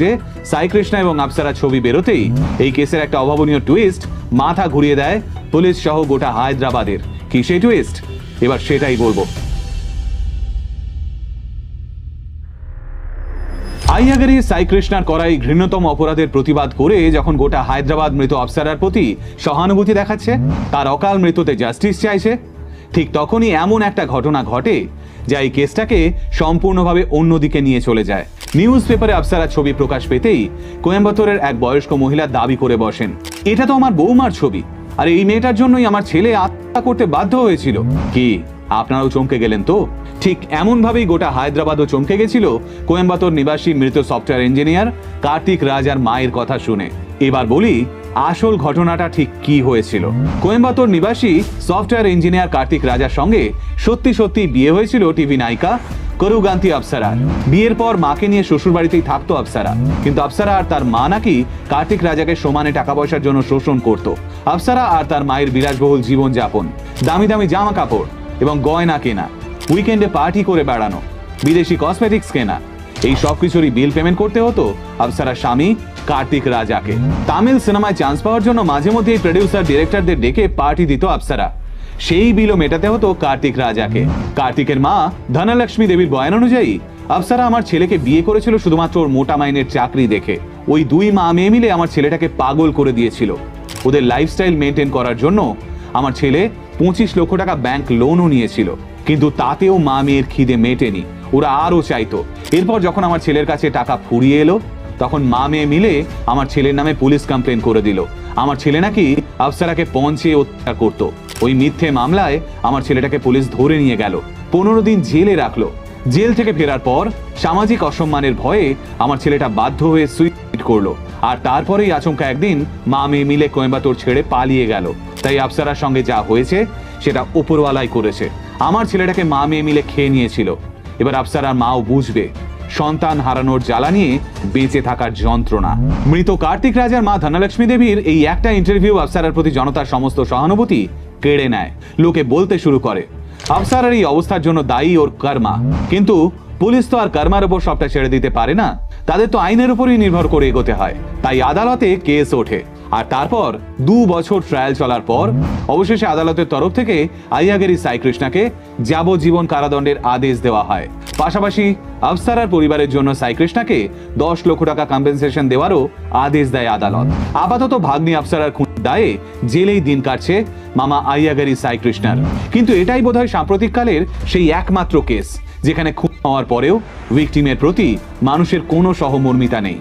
যে সাই কৃষ্ণা এবং অপ্সরা ছবি বেরোতেই এই কেসের একটা অভাবনীয় টুইস্ট মাথা ঘুরিয়ে দেয় পুলিশ সহ গোটা হায়দ্রাবাদের। কি সেই টুইস্ট, এবার সেটাই বলবো। আইয়াগারি সাই কৃষ্ণার করা এই ঘৃণ্যতম অপরাধের প্রতিবাদ করে যখন গোটা হায়দ্রাবাদ মৃত অপ্সরার প্রতি সহানুভূতি দেখাচ্ছে, তার অকাল মৃত্যুতে জাস্টিস চাইছে, ঠিক তখনই এমন একটা ঘটনা ঘটে যা এই কেসটাকে সম্পূর্ণভাবে অন্যদিকে নিয়ে চলে যায়। নিউজ পেপারে অপ্সরার ছবি প্রকাশ পেতেই কোয়েম্বাটোরের এক বয়স্ক মহিলা দাবি করে বসেন, এটা তো আমার বৌমার ছবি, আর এই মেয়েটার জন্যই আমার ছেলে আত্মহত্যা করতে বাধ্য হয়েছিল। কি আপনারাও চমকে গেলেন তো? ঠিক এমন ভাবেই গোটা হায়দ্রাবাদও চমকে গেছিল কোয়েম্বাটোর নিবাসী মৃত সফটওয়্যার ইঞ্জিনিয়ার কার্তিক রাজার মায়ের কথা শুনে। এবার বলি আসল ঘটনাটা ঠিক কি হয়েছিল। কোয়েম্বাটোর নিবাসী সফটওয়্যার ইঞ্জিনিয়ার কার্তিক রাজার সঙ্গে সত্যি সত্যি বিয়ে হয়েছিল টিভি নায়িকা করুগান্তি অপ্সরার। বিয়ের পর মাকে নিয়ে শ্বশুর বাড়িতেই থাকতো অপ্সরা, কিন্তু অপ্সরা আর তার মা নাকি কার্তিক রাজাকে সমানে টাকা পয়সার জন্য শোষণ করত। অপ্সরা আর তার মায়ের বিলাসবহুল জীবন যাপন, দামি দামি জামা কাপড় এবং গয়না কেনা, উইকেন্ডে পার্টি করে বেড়ানো, বিদেশি কসমেটিক্স কেনা, এই সব কিছুরই বিল পেমেন্ট করতে হতো অপ্সরার স্বামী কার্তিক রাজাকে। তামিল সিনেমায় চান্স পাওয়ার জন্য মাঝে মধ্যে প্রডিউসার ডিরেক্টরদের ডেকে পার্টি দিত অপ্সরা, সেই বিলও মেটাতে হতো কার্তিক রাজাকে। কার্তিকের মা ধনলক্ষ্মী দেবীর বয়ান অনুযায়ী অপ্সরা আমার ছেলেকে বিয়ে করেছিল শুধুমাত্র ওর মোটা মাইনের চাকরি দেখে। ওই দুই মা মেয়ে মিলে আমার ছেলেটাকে পাগল করে দিয়েছিল। ওদের লাইফস্টাইল মেনটেন করার জন্য আমার ছেলে 25 লক্ষ টাকা ব্যাংক লোনও নিয়েছিল, কিন্তু তাতেও মা মেয়ের খিদে মেটেনি, ওরা আরও চাইতো। এরপর যখন আমার ছেলের কাছে টাকা ফুরিয়ে এলো, তখন মা মেয়ে মিলে আমার ছেলের নামে পুলিশ কমপ্লেন করে দিল। আমার ছেলে নাকি অপ্সরাকে পৌঁছে অত্যাচার করত। ওই মিথ্যে মামলায় আমার ছেলেটাকে পুলিশ ধরে নিয়ে গেল, 15 দিন জেলে রাখলো। জেল থেকে ফেরার পর সামাজিক অসম্মানের ভয়ে আমার ছেলেটা বাধ্য হয়ে সুইসাইড করলো, আর তারপরেই আচমকা একদিন মা মেয়ে মিলে কোয়েম্বাটোর ছেড়ে পালিয়ে গেল। তাই অপ্সরার সঙ্গে যা হয়েছে সেটা উপরওয়ালাই করেছে। আমার ছেলেটাকে মা মেয়ে মিলে খেয়ে নিয়েছিল। এবার অপ্সরার মাও বুঝবে সন্তান হারানোর জ্বালা নিয়ে বেঁচে থাকার যন্ত্রণা। মৃত কার্তিক রাজার মা ধনলক্ষ্মী দেবীর এই একটা ইন্টারভিউ অপ্সরার প্রতি জনতার সমস্ত সহানুভূতি কেড়ে নেয়। লোকে বলতে শুরু করে অপ্সরার এই অবস্থার জন্য দায়ী ওর কর্মা, কিন্তু পুলিশ তো আর কর্মার উপর সবটা ছেড়ে দিতে পারে না, তাদের তো আইনের উপরই নির্ভর করে এগোতে হয়। তাই আদালতে কেস ওঠে, আর তারপর 2 বছর ট্রায়াল চলার পর অবশেষে আদালতের তরফ থেকে আইয়াগারি সাই কৃষ্ণাকে যাবজ্জীবন কারাদণ্ডের আদেশ দেওয়া হয়। পাশাপাশি অপ্সরার পরিবারের জন্য সাই কৃষ্ণাকে 10 লক্ষ টাকা কম্পেনসেশন দেওয়ারও আদেশ দেয় আদালত। আপাতত ভাগ্নি অপ্সরার খুন দায়ে জেলেই দিন কাটছে মামা আইয়াগারি সাই কৃষ্ণার। কিন্তু এটাই বোধহয় সাম্প্রতিককালের সেই একমাত্র কেস যেখানে খুন হওয়ার পরেও ভিকটিমের প্রতি মানুষের কোনো সহমর্মিতা নেই।